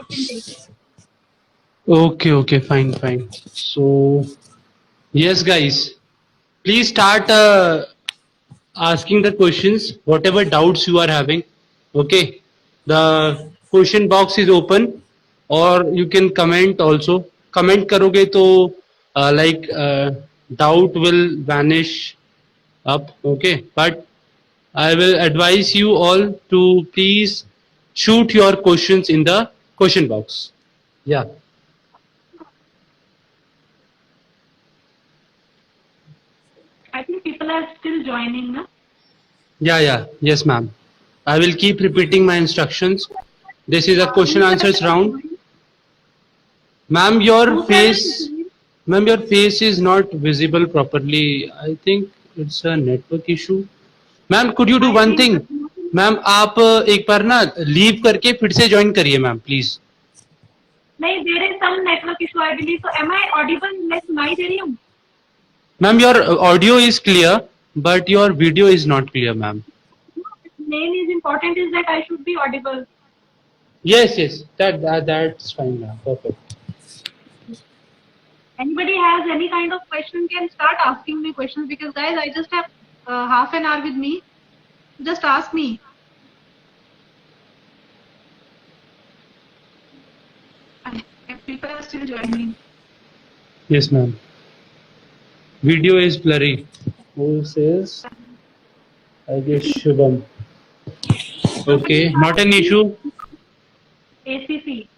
can take it. Okay, fine. So, yes, guys, please start asking the questions, whatever doubts you are having. Okay, the question box is open, or you can comment also. Comment करोगे तो doubt will vanish up. Okay, but I will advise you all to please shoot your questions in the question box. Yeah. I think people are still joining, no? Yeah. Yes, ma'am. I will keep repeating my instructions. This is a question Whosoever answers is round. joining, Ma'am, whosoever is joining, your face is not visible properly. I think it's a network issue. Ma'am could you do I one think thing? Ma'am आप एक बार ना leave करके फिर से join करिए ma'am please. नहीं, there is some network issue, I believe. So am I audible? मैं सुनाई दे रही हूँ? Ma'am your audio is clear but your video is not clear ma'am. Main is important is that I should be audible. Yes, that's fine ma'am. Perfect. Anybody has any kind of question can start asking me questions, because guys, I just have half an hour with me. Just ask me. If people are still joining. Yes ma'am. Video is blurry. Who says? I guess Shubham. Okay, not an issue. ACC.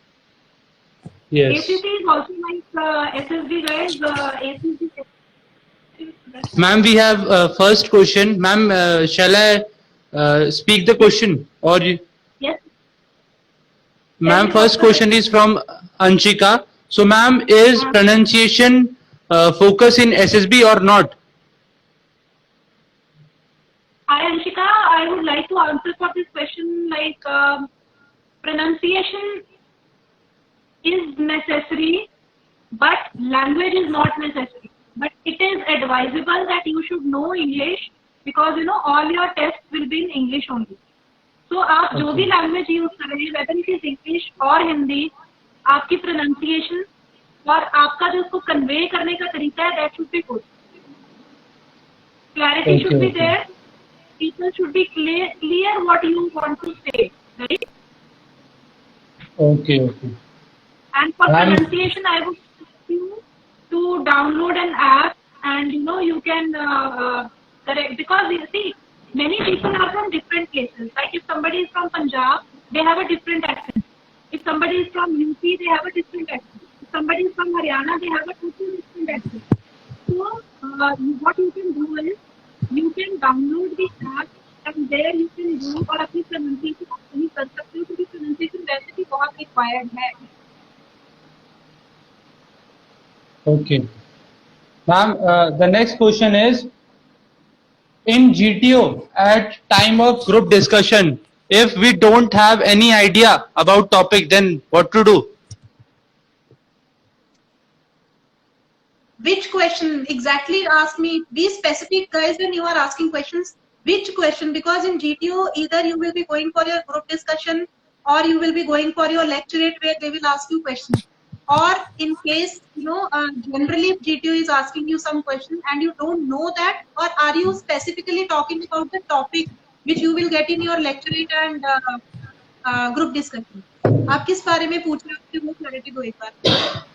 Yes. ACC is also like SSD, guys. ACC. Ma'am, we have first question. Ma'am, shall I speak the question or you? Yes. Ma'am, first question is from Anshika. So, ma'am, is pronunciation focus in SSB or not? Hi, Anshika. I would like to answer for this question. Like pronunciation is necessary, but language is not necessary. But it is advisable that you should know English, because you know all your tests will be in English only. So आप जो भी language use कर रहे हैं, whether it is English और हिंदी, आपकी pronunciation और आपका जो उसको कन्वे करने का तरीका है, that should be good. Clarity should be there. People should be clear what you want to say, right? Okay. And for pronunciation, I would suggest you to download an app, and you know you can correct, because you see many people are from different places. Like if somebody is from Punjab, they have a different accent. If somebody is from UP, they have a different accent. If somebody is from Haryana, they have a totally different accent. So what you can do is you can download the app, and there you can do और अपनी pronunciation आप सही कर सकते हो, क्योंकि pronunciation वैसे भी बहुत required है. Okay. Ma'am, the next question is, in GTO at time of group discussion, if we don't have any idea about topic, then what to do? Which question exactly? Ask me. Be specific, guys, when you are asking questions. Which question? Because in GTO, either you will be going for your group discussion, or you will be going for your lecturate where they will ask you questions. Or in case, you know, generally GTO is asking you some question and you don't know that, or are you specifically talking about the topic which you will get in your lecturate and group discussion? आप किस बारे में पूछ रहे हो, मुझे वो clarity दो एक बार.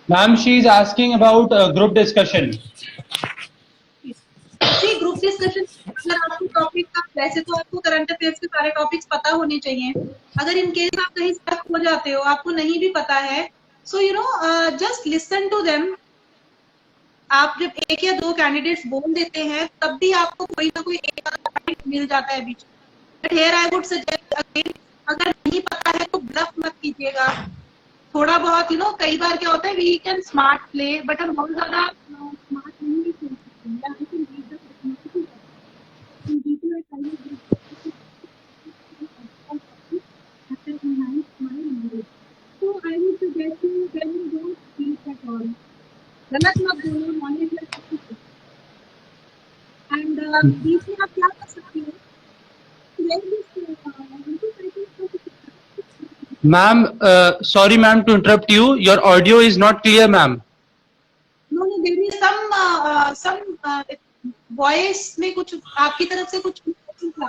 Ma'am, she is asking about group discussion. See, group discussion अगर आपको टॉपिक का, वैसे तो आपको करंट अफेयर्स के सारे टॉपिक्स पता होने चाहिए. अगर इन केस आप कहीं स्टक हो जाते हो, आपको नहीं भी पता है, so you know just listen to them. आप जब एक या दो कैंडिडेट्स बोल देते हैं, तब भी आपको कोई ना कोई एक पॉइंट मिल जाता है बीच. But here I would suggest again, अगर नहीं पता है तो ब्लफ मत कीजिएगा. थोड़ा बहुत यू नो कई बार क्या होता है, we can smart play, but हम बहुत ज्यादा स्मार्ट नहीं भी खेल सकते. So I would suggest you, when you don't speak at all, गलत मत बोलो, नॉलेज लेवल. एंड बीच में आप क्या कर सकते हो, Ma'am, sorry ma'am to interrupt you. Your audio is not clear, ma'am. No, no, there is some voice में कुछ आपकी तरफ से कुछ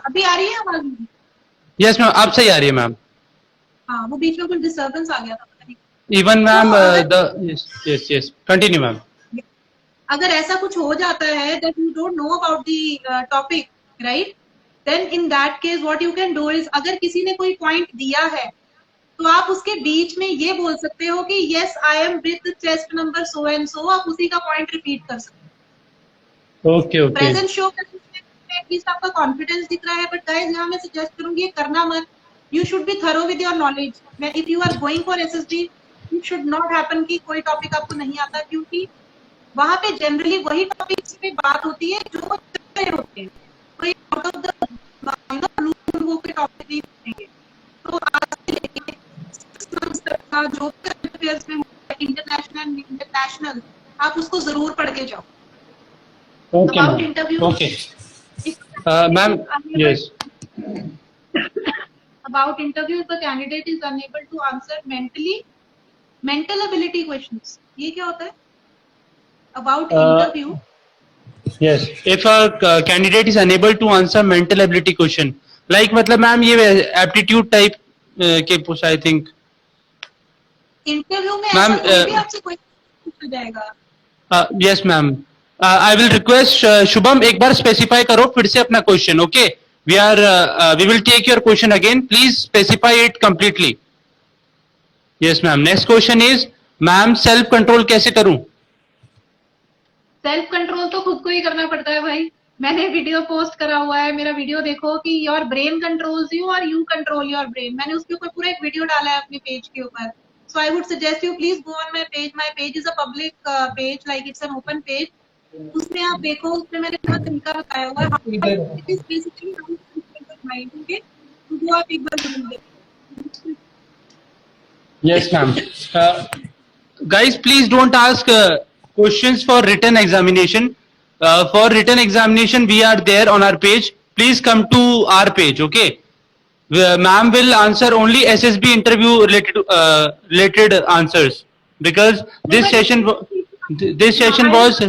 अभी आ रही है आवाज? Yes ma'am, आप सही आ रही है मैम. हाँ, वो बीच में कुछ डिस्टर्बेंस आ गया था पता नहीं. Even ma'am, तो yes. Continue ma'am. अगर ऐसा कुछ हो जाता है that you don't know about the topic, right? Then in that case what you can do is, अगर किसी ने कोई point दिया है तो आप उसके बीच में ये बोल सकते हो कि yes I am with chest number so and so, आप उसी का point repeat कर सकते हो. Okay. Present show करने में एटलीस्ट आपका कॉन्फिडेंस दिख रहा है. बट गाइस यहाँ मैं सजेस्ट करूंगी ये करना मत. You should be thorough with your knowledge. If you are going for SSB it should not happen कि कोई टॉपिक आपको नहीं आता, क्योंकि वहां पे जनरली वही टॉपिक्स पे बात होती है जो होते हैं. कोई आउट ऑफ द ब्लू वो पे टॉपिक नहीं होंगे. तो आज से लेके 6 months तक का जो अफेयर्स में इंटरनेशनल आप उसको जरूर पढ़ के जाओ. Okay About ma'am. interview. Okay. Ma'am, yes. About interview, the candidate is unable to answer mental ability questions. ये क्या होता है? About interview. Yes. If a candidate is unable to answer mental ability question, like मतलब ma'am ये aptitude type के पूछ I think. Interview में Ma'am, ऐसा कोई भी आपसे क्वेश्चन पूछा जाएगा. Yes ma'am. I will request Shubham एक बार specify करो फिर से अपना question. Okay. We will take your question again. Please specify it completely. Yes ma'am. Next question is, ma'am self control कैसे करूं? सेल्फ कंट्रोल तो खुद को ही करना पड़ता है भाई. मैंने वीडियो पोस्ट करा हुआ है, मेरा वीडियो देखो कि योर ब्रेन कंट्रोल्स यू और यू कंट्रोल योर ब्रेन. मैंने उसके ऊपर पूरा एक वीडियो डाला है अपने पेज के ऊपर. So I would suggest you please go on my page. My page is a public page, like it's an open page. उसमें आप देखो, उसमें मैंने पूरा तरीका बताया हुआ है. It is basically how to control your mind. Okay, तो वो आप एक बार जरूर देखो. Yes ma'am. Guys, please don't ask questions for written examination. For written examination, we are there on our page. Please come to our page. Okay. Ma'am will answer only SSB interview related answers, because this session was.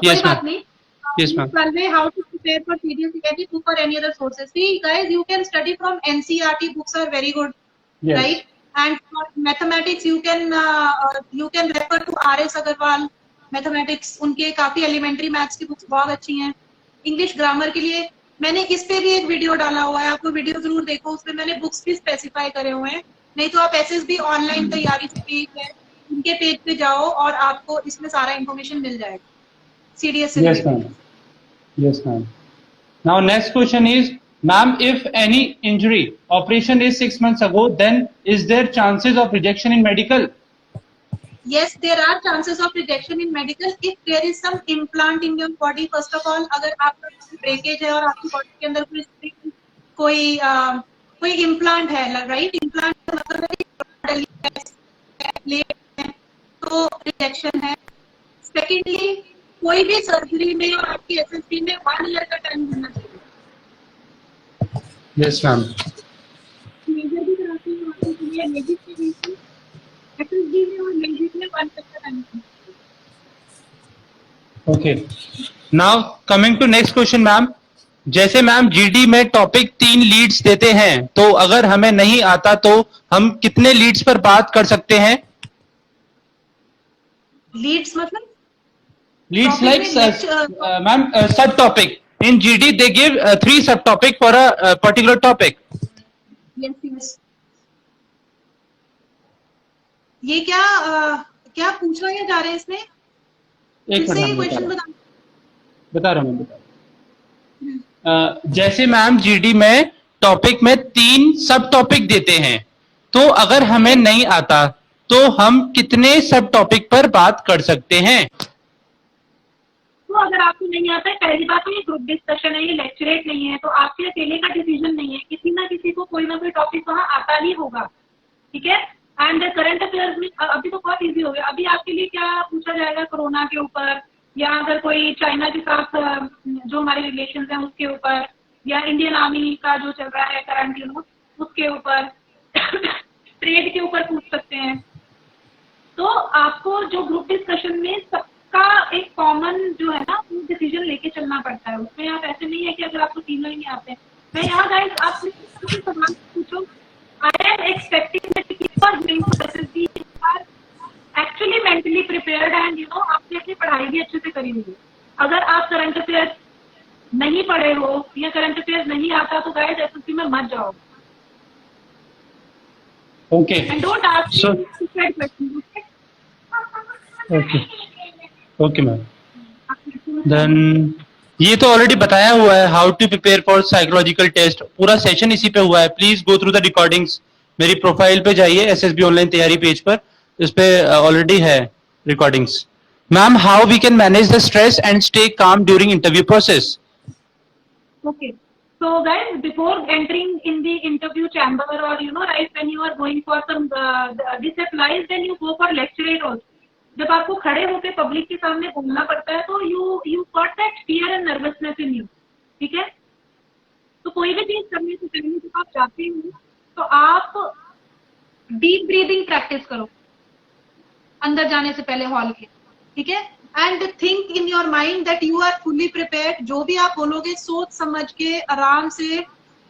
Yes ma'am. Yes ma'am. How to prepare for CDS for any other sources? See guys, you can study from NCERT books are very good. Yes. Right? And for mathematics you can refer to RS Agarwal mathematics. उनके काफी elementary maths की books बहुत अच्छी हैं. English grammar के लिए मैंने इस पे भी एक वीडियो डाला हुआ है, आपको वीडियो जरूर देखो. उसमें मैंने बुक्स भी स्पेसिफाई करे हुए हैं. नहीं तो आप एसएसबी ऑनलाइन तैयारी से पेज है, उनके पेज पे जाओ और आपको इसमें सारा इंफॉर्मेशन मिल जाएगा सीडीएस से. Yes ma'am. Yes ma'am. Now next question is, ma'am, if any injury operation is 6 months ago, then is there chances of rejection in medical? Yes, there are chances of rejection in medical if there is some implant in your body. First of all, अगर आपका breakage है और आपकी body के अंदर कोई implant है, right? Implant मतलब तो रिजेक्शन है. सेकेंडली, कोई भी सर्जरी में और आपकी एसएसबी में 1 year का टाइम देना चाहिए. Yes ma'am. मेजर भी कराते हैं आपके लिए लेडीज के लिए एसएसबी में और लेडीज में 1 year का time. Okay. Now coming to next question ma'am. जैसे मैम जीडी में टॉपिक 3 लीड्स देते हैं, तो अगर हमें नहीं आता तो हम कितने लीड्स पर बात कर सकते हैं? लीड्स मतलब Leads like ma'am subtopic. In GD they give 3 subtopic for a particular topic. Yes, yes. ये क्या पूछा जा रहा है इसमें? एक मिनट क्वेश्चन बता रहा हूँ. जैसे मैम जीडी में टॉपिक में 3 सब टॉपिक देते हैं, तो अगर हमें नहीं आता तो हम कितने सब टॉपिक पर बात कर सकते हैं? तो अगर आपको नहीं आता है, पहली बात तो ये ग्रुप डिस्कशन है, ये लेक्चरेट नहीं है, तो आपके अकेले का डिसीजन नहीं है. किसी ना किसी को कोई ना कोई टॉपिक वहाँ आता ही होगा. ठीक है. एंड करंट अफेयर्स में अभी तो बहुत इजी हो गया. अभी आपके लिए क्या पूछा जाएगा? कोरोना के ऊपर, या अगर कोई चाइना के साथ जो हमारे रिलेशन हैं उसके ऊपर, या इंडियन आर्मी का जो चल रहा है करंट उसके ऊपर ट्रेड के ऊपर पूछ सकते हैं। तो आपको जो ग्रुप डिस्कशन में सबका एक कॉमन जो है ना वो डिसीजन लेके चलना पड़ता है। उसमें आप ऐसे नहीं है कि अगर आपको तीनों ही नहीं आते। मैं यहाँ गाइस आप सवाल पूछो। I am expecting that you are going to SSB, you are actually mentally prepared and you know आपने अपनी पढ़ाई भी अच्छे से करी हुई। अगर आप करंट अफेयर्स नहीं पढ़े हो या करंट अफेयर्स नहीं आता तो गाइस एसएसबी में मत जाओ। Okay. And don't ask So, question. okay. Okay, ma'am. Then ये तो ऑलरेडी बताया हुआ है how to prepare for psychological test, पूरा सेशन इसी पे हुआ है। Please go through the recordings. मेरी प्रोफाइल पे जाइए एसएसबी ऑनलाइन तैयारी पेज पर, इस पे ऑलरेडी है recordings. Ma'am, how we can manage the stress and stay calm during interview process? Okay. So guys, before entering in the interview chamber or you know right when you are going for some this applies then you go for lecturate also. जब आपको खड़े होकर public के सामने बोलना पड़ता है तो you got that fear and nervousness in you, ठीक है? तो कोई भी चीज करने से पहले जब आप जाते हो तो आप डीप ब्रीदिंग प्रैक्टिस करो अंदर जाने से पहले हॉल के, ठीक है? And think in your mind that you are fully prepared. जो भी आप बोलोगे सोच समझ के आराम से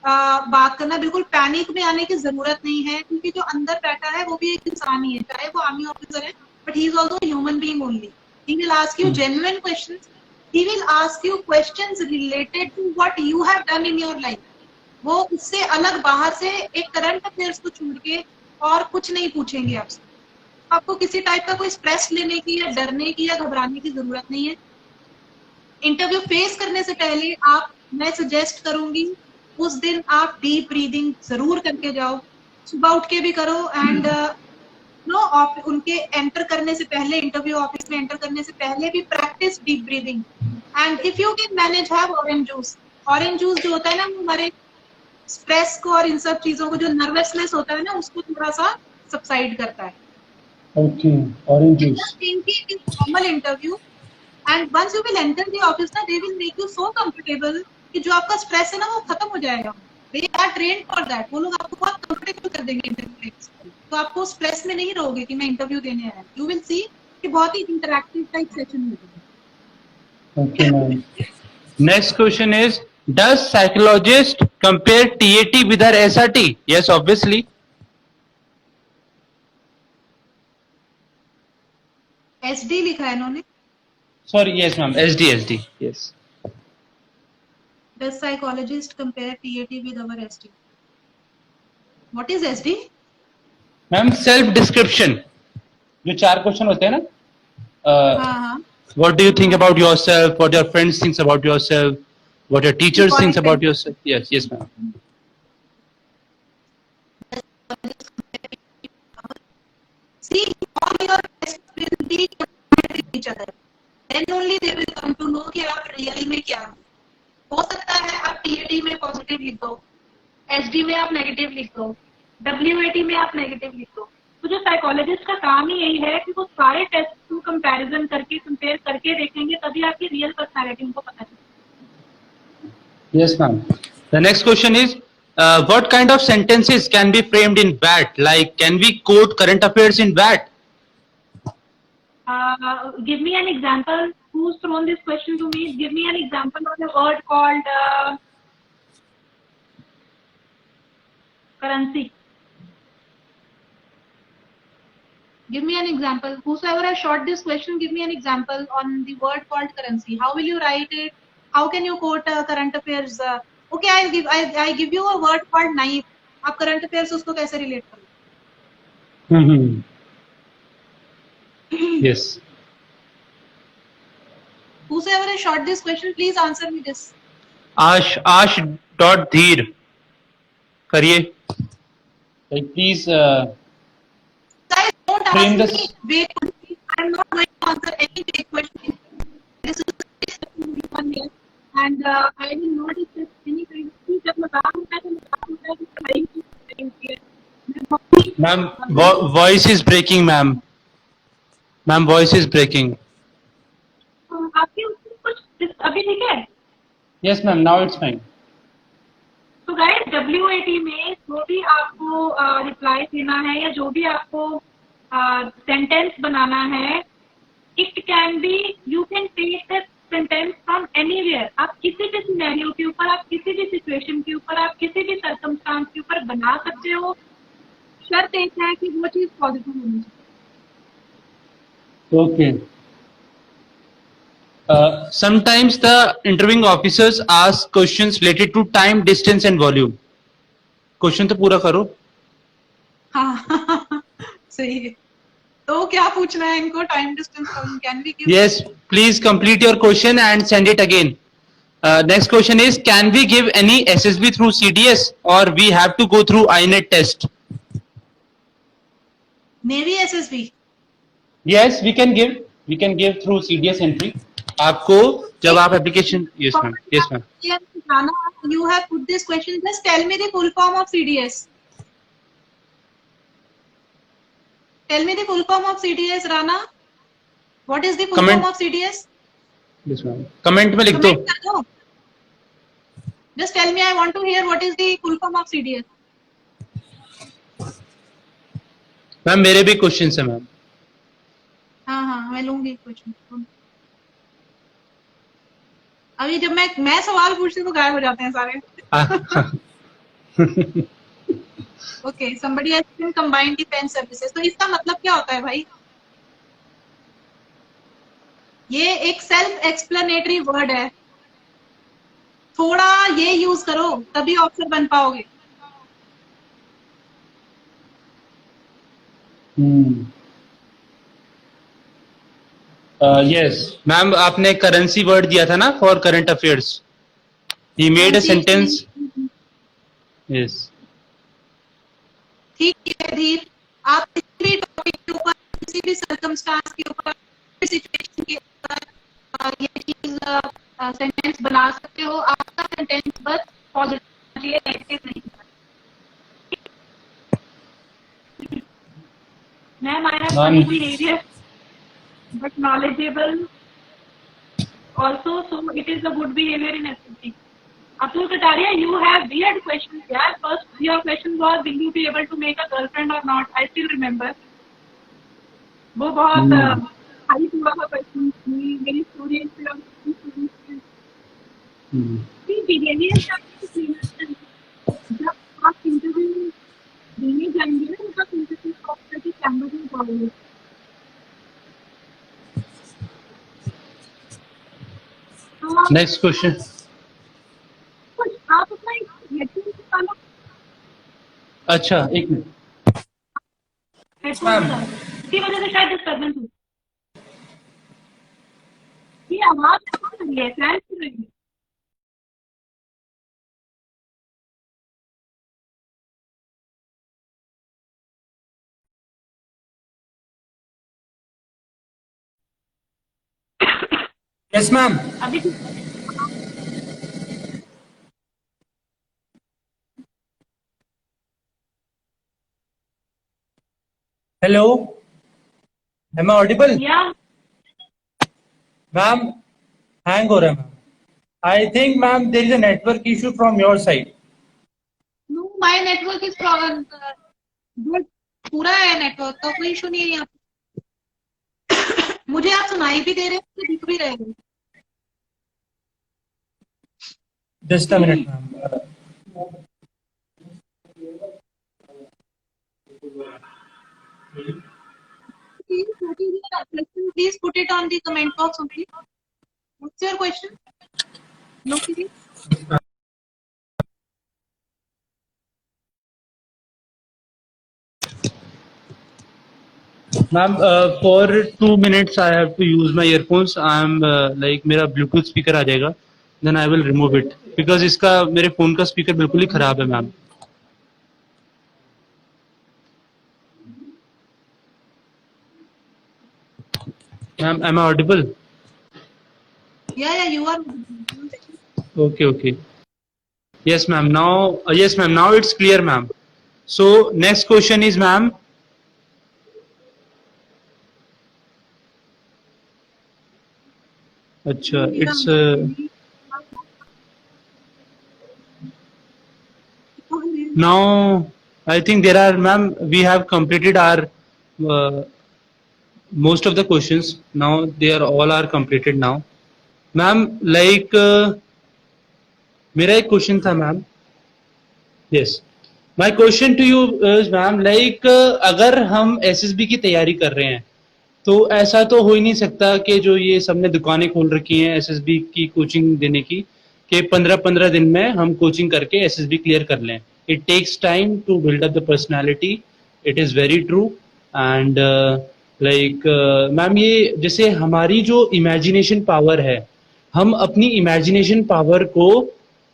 बात करना, बिल्कुल पैनिक में आने की जरूरत नहीं है, क्योंकि जो अंदर बैठा है वो भी एक इंसान ही है, चाहे वो आर्मी ऑफिसर है but he is also human being only. He will ask you genuine questions, he will ask you questions related to what you have done in your life. वो उससे अलग बाहर से एक करंट अफेयर्स को छोड़ के और कुछ नहीं पूछेंगे आपसे। आपको किसी टाइप का कोई स्ट्रेस लेने की या डरने की या घबराने की जरूरत नहीं है। इंटरव्यू फेस करने से पहले मैं सजेस्ट करूंगी उस दिन आप डीप ब्रीदिंग जरूर करके जाओ, सुबह उठ के भी करो एंड उनके एंटर करने से पहले, इंटरव्यू ऑफिस में एंटर करने से पहले भी practice deep breathing. And if you can manage have orange juice. Orange juice जो होता है ना वो हमारे स्ट्रेस को और इन सब चीजों को, जो नर्वसनेस होता है ना, उसको थोड़ा सा सबसाइड करता है। Okay, orange juice. It is formal interview and once you will enter the office na they will make you so comfortable कि जो आपका स्ट्रेस है ना वो खत्म हो जाएगा। They are trained for that. वो लोग आपको बहुत कंफर्टेबल कर देंगे इंटरव्यू में, तो आपको स्ट्रेस में नहीं रहोगे कि मैं इंटरव्यू देने आया। You will see कि बहुत ही इंटरैक्टिव टाइप सेशन होगा। Okay, ma'am. Next question is, does psychologist compare TAT with her SRT? Yes, obviously. SD लिखा है इन्होंने। Sorry, yes, ma'am. SD. Yes. Does psychologist compare TAT with our SD? What is SD? Ma'am, self description. जो 4 question होते हैं ना, हाँ। what do you think about yourself? What your friends thinks about yourself? What your teachers thinks about yourself? Yes, ma'am. See, all your tests will be compared with each other. Then only they will come to know कि आप real में क्या हो सकता है। आप TAT में positive लिख दो, SD में आप नेगेटिव लिख दो, WAT में आप नेगेटिव लिख दो। तो जो साइकोलॉजिस्ट का काम ही यही है कि वो सारे टेस्ट को कंपैरिजन करके कंपेयर करके देखेंगे, तभी आपकी रियल पर्सनालिटी उनको पता चलेगी। Yes, ma'am. The next question is, what kind of sentences can be framed in VAT? Like, can we quote current affairs in VAT? Give me an example. Who's thrown this question to me? Give me an example of a word called currency. Give me an example. Whosoever has shot this question, give me an example on the word called currency. How will you write it? How can you quote current affairs? Okay, I give you a word called knife. आप current affairs उसको कैसे relate करोगे? Yes. Whosoever has shot this question, please answer me this. Ash dot Dheer. करिए. Like, please. Guys, don't frame ask this. me vague questions. I'm not going to answer any vague question. This is one year, and I will not accept any kind of thing. जब मजाक होता है तो मजाक होता है, तो पढ़ाई की होती है। Ma'am, voice is breaking, ma'am. Ma'am, voice is breaking. आपकी उसमें कुछ अभी ठीक है? Yes, ma'am. Now it's fine. तो गाइस WAT में जो भी आपको रिप्लाई देना है या जो भी आपको सेंटेंस बनाना है, it can be, you can take the sentence from anywhere. आप किसी भी सिनेरियो के ऊपर, आप किसी भी सिचुएशन के ऊपर, आप किसी भी सर्कमस्टांस के ऊपर बना सकते हो। शर्त एक है कि वो चीज पॉजिटिव होनी चाहिए। Okay. Sometimes the interviewing officers ask questions related to time, distance, and volume. Question तो पूरा करो. हाँ सही है। तो क्या पूछना है इनको? Time distance can be give? Yes, please complete your question and send it again. Next question is, can we give any SSB through CDS or we have to go through INET test? Navy SSB। Yes, we can give. We can give through CDS entry. आपको जब आप application, yes ma'am, yes ma'am. Rana, you have put this question. Just tell me the full form of CDS. Tell me the full form of CDS, Rana. What is the full Comment. form of CDS? Yes ma'am. Comment में लिख दो. Comment कर दो. Just tell me. I want to hear what is the full form of CDS. Ma'am मेरे भी question है ma'am. हाँ मैं लूंगी क्वेश्चन। अभी जब मैं सवाल पूछती हूँ तो गायब हो जाते हैं सारे। Okay, somebody has been combined defense services। तो इसका मतलब क्या होता है भाई? ये एक सेल्फ एक्सप्लेनेटरी वर्ड है, थोड़ा ये यूज करो तभी ऑफिसर बन पाओगे। यस मैम, आपने करेंसी वर्ड दिया था ना for current affairs. He made a sentence. Yes ठीक है धीर, आप किसी भी टॉपिक के ऊपर, किसी भी सर्कमस्टांस के ऊपर, सिचुएशन के ऊपर ये चीज सेंटेंस बना सकते हो। आपका सेंटेंस बस पॉजिटिव चाहिए, नेगेटिव नहीं। Ma'am I have funny behavior but knowledgeable also, so it is a good behavior in SSC. Atul Kataria, you have weird questions. Yeah, first your question was, will you be able to make a girlfriend or not? I still remember. वो बहुत hype हुआ था question की, मेरी student जब आप interview देने जाएंगे ना, तब इंटरव्यू ऑफिसर के कैमरे में पाओगे। Next question. आप अपना हेडफोन निकालो। अच्छा एक मिनट. हेडफोन निकालो, इसकी वजह से शायद डिस्टर्बेंस हो। ये आवाज कौन रही है? फैन चल रही है। Yes ma'am. अभी हेलो, एम आई ऑडिबल? या मैम हैंग हो रहा है ma'am. I think ma'am there is a network issue from your side. No, my network is good, पूरा है नेटवर्क, तो कोई इशू नहीं है यहाँ पे। मुझे आप सुनाई भी दे रहे हैं, मुझे दिख भी रहे हैं। Just a minute ma'am. Please put it on the comment box only. What's your question? No, please. Ma'am, for 2 minutes I have to use my earphones. I am like मेरा Bluetooth speaker आ जाएगा. Then I will remove it because इसका मेरे phone का speaker बिल्कुल ही खराब है ma'am. Ma'am, am I audible? Yeah, you are. Okay. Yes, ma'am. Now it's clear, ma'am. So next question is, ma'am. अच्छा, it's Now, I think there are, ma'am, we have completed our uh, most of the questions. Now they are all are completed now. Ma'am, like मेरा एक question था ma'am. Yes, my question to you is ma'am, like अगर हम SSB की तैयारी कर रहे हैं तो ऐसा तो हो ही नहीं सकता कि जो ये सबने दुकानें खोल रखी हैं एसएसबी की कोचिंग देने की, कि 15-15 दिन में हम कोचिंग करके एसएसबी क्लियर कर लें. It takes time to build up the personality. It is very true. And like ma'am, ये जैसे हमारी जो इमेजिनेशन पावर है, हम अपनी इमेजिनेशन पावर को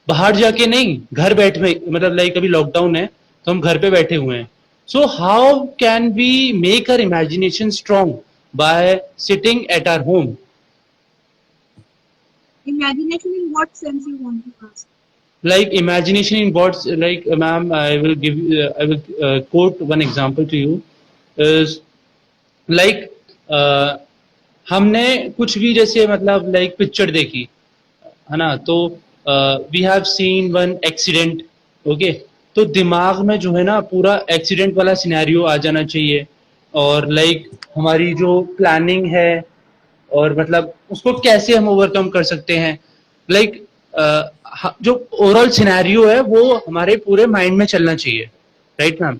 बाहर जाके नहीं, घर बैठ में, मतलब लाइक अभी लॉकडाउन है तो हम घर पे बैठे हुए हैं. So how can we make our imagination strong by sitting at our home? Imagination in what sense you want to ask? Like imagination in what, like ma'am, I will give I will quote one example to you. Is like हमने कुछ भी जैसे मतलब like picture देखी है ना, तो we have seen one accident. Okay, तो दिमाग में जो है ना पूरा एक्सीडेंट वाला सिनेरियो आ जाना चाहिए. और लाइक हमारी जो प्लानिंग है और मतलब उसको कैसे हम ओवरकम कर सकते हैं, लाइक जो ओवरऑल सिनेरियो है वो हमारे पूरे माइंड में चलना चाहिए. Right ma'am?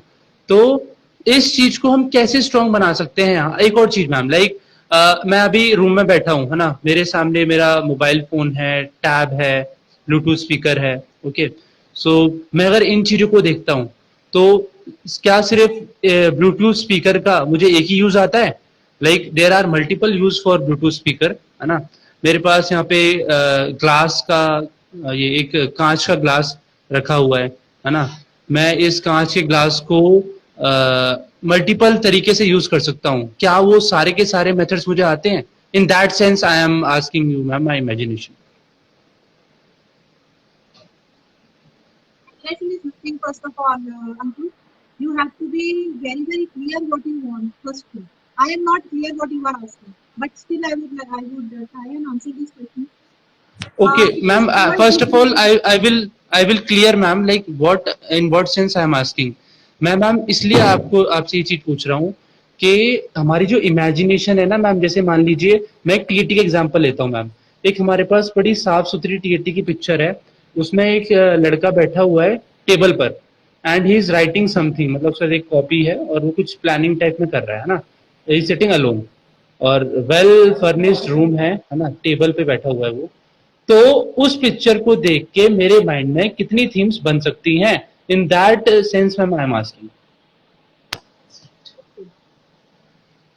तो इस चीज को हम कैसे स्ट्रांग बना सकते हैं? एक और चीज मैम, लाइक मैं अभी रूम में बैठा हूँ है ना, मेरे सामने मेरा मोबाइल फोन है, टैब है, ब्लूटूथ स्पीकर है. ओके, सो मैं अगर इन चीजों को देखता हूँ तो क्या सिर्फ ब्लूटूथ स्पीकर का मुझे एक ही यूज आता है? Like there are multiple use for Bluetooth speaker है ना. मेरे पास यहाँ पे ग्लास का ये एक कांच का ग्लास रखा हुआ है ना. मैं इस कांच के ग्लास को मल्टीपल तरीके से यूज कर सकता हूँ. क्या वो सारे के सारे मेथड्स मुझे आते हैं? In that sense I am asking you ma'am my imagination. Imagination is nothing, first of all, Ankur. You have to be very, very clear what you want. First thing, I am not clear what you are asking, but still I would try and answer this question. Okay, ma'am. First of all, I will clear, ma'am. Like what, in what sense I am asking. मैं ma'am इसलिए आपको आपसे ये चीज पूछ रहा हूँ कि हमारी जो इमेजिनेशन है ना मैम, जैसे मान लीजिए मैं एक टीएटी का एग्जांपल लेता हूँ मैम. एक हमारे पास बड़ी साफ सुथरी टीएटी की पिक्चर है. उसमें एक लड़का बैठा हुआ है टेबल पर and he is writing something, मतलब उसका एक कॉपी है और वो कुछ प्लानिंग टाइप में कर रहा है ना. ही सिटिंग अलोन और वेल फर्निश्ड रूम है ना, टेबल पे बैठा हुआ है वो. तो उस पिक्चर को देख के मेरे माइंड में कितनी थीम्स बन सकती हैं? इन दैट सेंस में आई एम आस्किंग.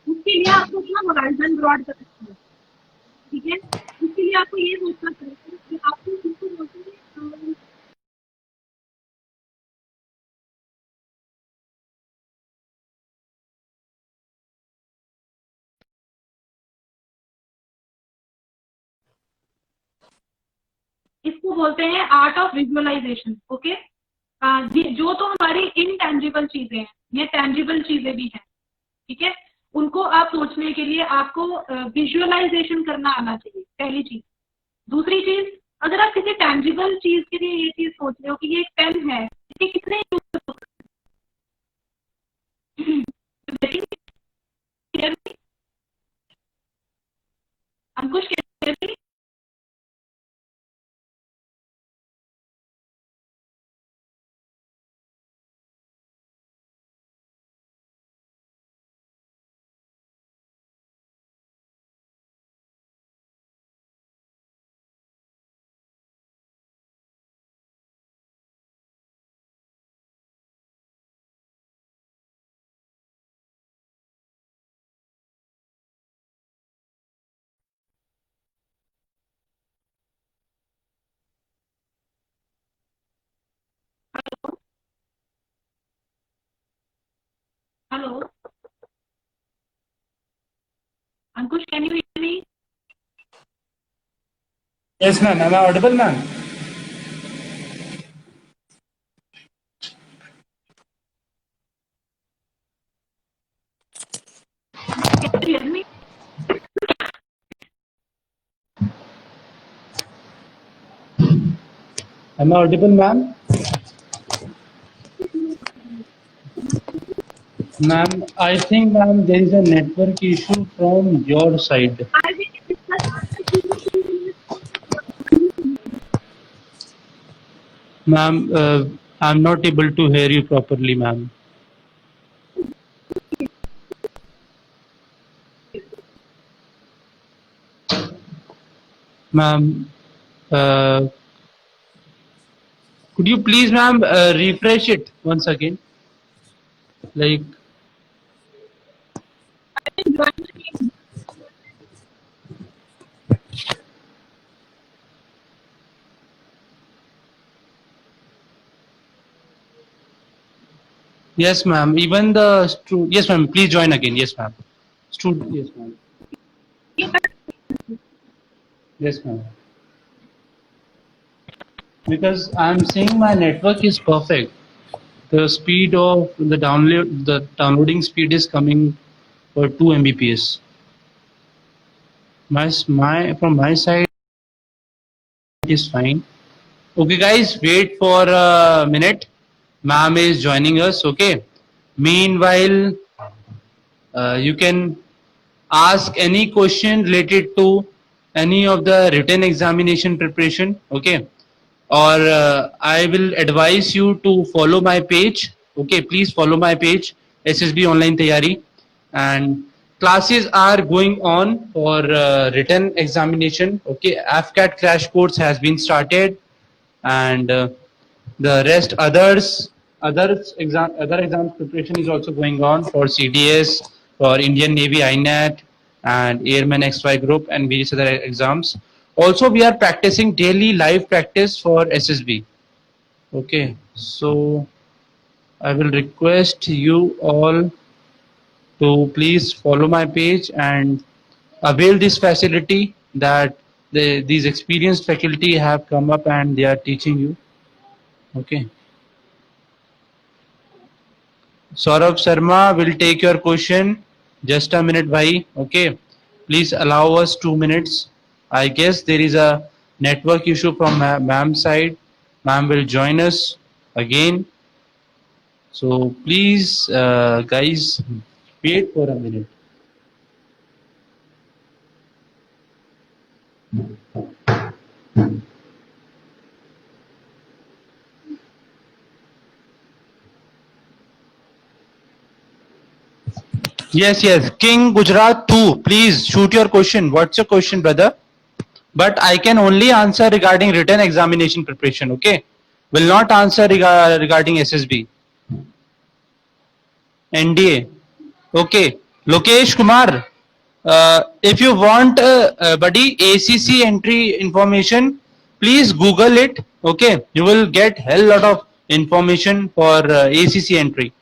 उसके लिए आपको अपना होराइजन ब्रॉड कर सकते हैं. ठीक है, उसके लिए आपको ये सोचना चाहिए कि आपको किसको बोलते हैं. इसको बोलते हैं आर्ट ऑफ विजुअलाइजेशन. ओके, जो तो हमारी इनटेंजिबल चीजें हैं, ये टेंजिबल चीजें भी हैं. ठीक है, उनको आप सोचने के लिए आपको विजुअलाइजेशन करना आना चाहिए, पहली चीज. दूसरी चीज, अगर आप किसी टेंजिबल चीज के लिए ये चीज सोच रहे हो कि ये एक पेन है, ये कितने अंकुश clearly? Hello, Ankush, can you hear me? Yes ma'am, am I audible ma'am? Can you hear me? Am I audible ma'am? Ma'am, I think, ma'am, there is a network issue from your side. I will discuss. Ma'am, I'm not able to hear you properly, ma'am. Ma'am, uh, could you please, ma'am, refresh it once again? Like, yes, ma'am. Even the yes, ma'am. Please join again. Yes, ma'am. Yes, ma'am. Yes, ma'am. Because I'm seeing my network is perfect. The speed of the downloading speed is coming for 2 Mbps. My from my side it is fine. Okay, guys, wait for a minute. Ma'am is joining us. Okay. Meanwhile, you can ask any question related to any of the written examination preparation. Okay. Or I will advise you to follow my page. Okay, please follow my page, SSB Online Tayari, and classes are going on for written examination. Okay, AFCAT crash course has been started, and the rest other exams preparation is also going on for CDS, for Indian Navy INAT, and Airman XY group, and various other exams. Also, we are practicing daily live practice for SSB. Okay, so I will request you all to please follow my page and avail this facility that these experienced faculty have come up and they are teaching you. Okay. Saurabh Sharma will take your question. Just a minute, bhai. Okay. Please allow us 2 minutes. I guess there is a network issue from ma'am's side. Ma'am will join us again. So please, guys, wait for a minute. Yes, yes. King Gujarat 2, please shoot your question. What's your question, brother? But I can only answer regarding written examination preparation, okay? Will not answer regarding SSB. NDA. Okay. Lokesh Kumar, if you want, buddy, ACC entry information, please Google it. Okay. You will get hell lot of information for ACC entry.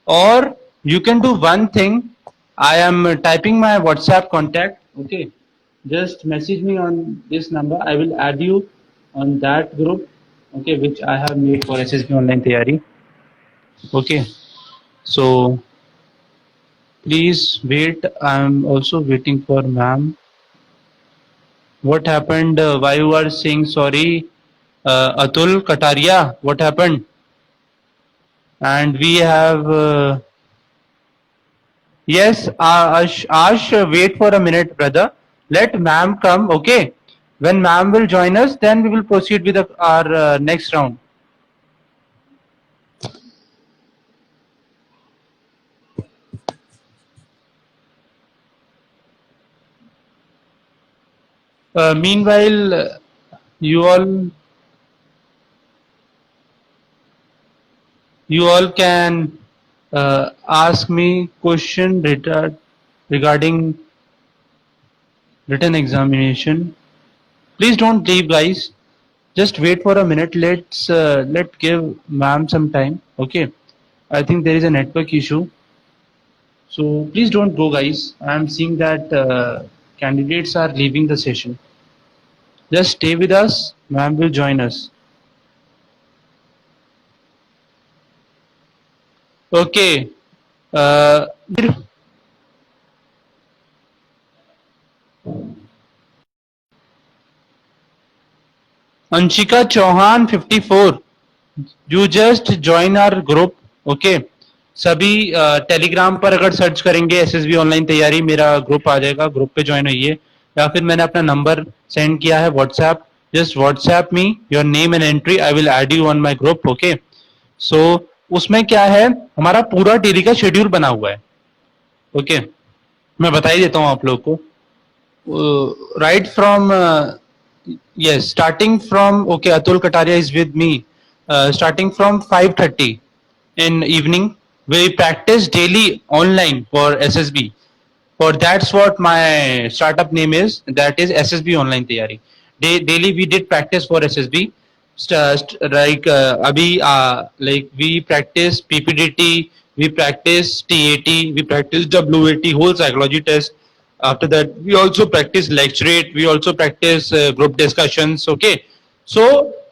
Or you can do one thing. I am typing my WhatsApp contact. Okay. Just message me on this number. I will add you on that group. Okay, which I have made for SSB Online Tayari. Okay. So please wait. I'm also waiting for ma'am. What happened? Why you are saying sorry? Atul Kataria, what happened? And we have yes, Ash, wait for a minute, brother. Let ma'am come. Okay. When ma'am will join us, then we will proceed with our next round. Meanwhile, you all can ask me question regarding written examination. Please don't leave, guys. Just wait for a minute. Let give ma'am some time. Okay. I think there is a network issue. So please don't go, guys. I am seeing that candidates are leaving the session. Just stay with us. Ma'am will join us. Okay. Uh, Anshika Chauhan 54. You just join our group. Okay. सभी Telegram पर अगर search करेंगे SSB online तैयारी, मेरा group आ जाएगा, group पे join होइए, या फिर मैंने अपना नंबर सेंड किया है WhatsApp, just WhatsApp me your name and entry, I will add you on my group, okay. So उसमें क्या है, हमारा पूरा डेली का शेड्यूल बना हुआ है, ओके। मैं बता ही देता हूँ आप लोग को, right from yes, starting from, okay, Atul Kataria is with me, starting from 5:30 in evening we practice daily online for SSB, for that's what my startup name is, that is SSB online tayari. Daily we did practice for SSB, like abhi like we practice PPDT, we practice TAT, we practice WAT, whole psychology test. After that we also practice lecturate, we also practice group discussions, okay. So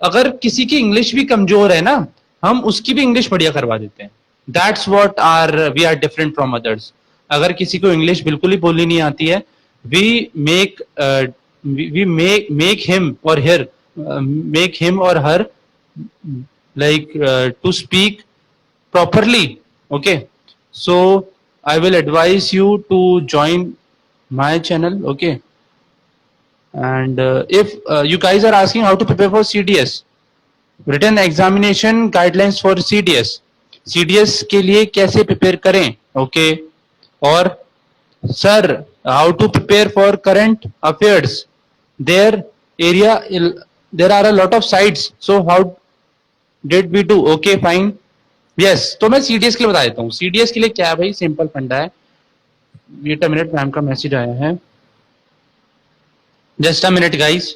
अगर किसी की English भी कमजोर है ना, हम उसकी भी इंग्लिश बढ़िया करवा देते हैं, that's what are we are different from others. अगर किसी को इंग्लिश बिल्कुल ही बोलनी नहीं आती है, we make we make him और हर, मेक हिम और हर like to speak properly, okay. So I will advise you to join my channel, okay. And if you guys are asking how to prepare for CDS, written examination guidelines for CDS, CDS के लिए कैसे prepare करें, okay. और sir, how to prepare for current affairs, there area, there are a lot of sites, so how did we do, okay fine, yes. तो मैं CDS के लिए बता देता हूँ, सीडीएस के लिए क्या है भाई, सिंपल फंडा है। वेट अ मिनट, मैम का मैसेज आया है, जस्ट अ मिनट गाइस।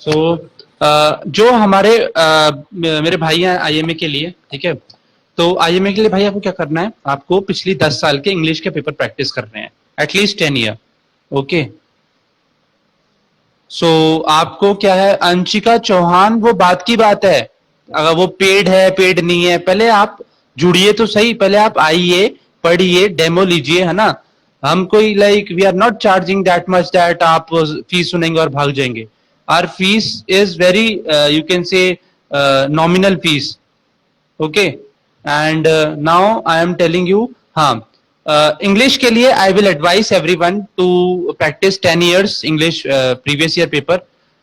सो जो हमारे मेरे भाई हैं आईएमए के लिए, ठीक है, तो आईएमए के लिए भाई आपको क्या करना है, आपको पिछली 10 साल के इंग्लिश के पेपर प्रैक्टिस करने हैं, एटलीस्ट 10 ईयर, ओके। सो आपको क्या है, अंशिका चौहान, वो बात की बात है, अगर वो पेड है पेड नहीं है, पहले आप जुड़िए तो सही, पहले आप आइए, पढ़िए, डेमो लीजिए, है ना। हम कोई like we are not charging that much that आप फीस सुनेंगे और भाग जाएंगे। Our fees is very, you can say nominal fees, okay. And now I am telling you, हाँ, इंग्लिश के लिए I will advise everyone to practice 10 years English previous year paper.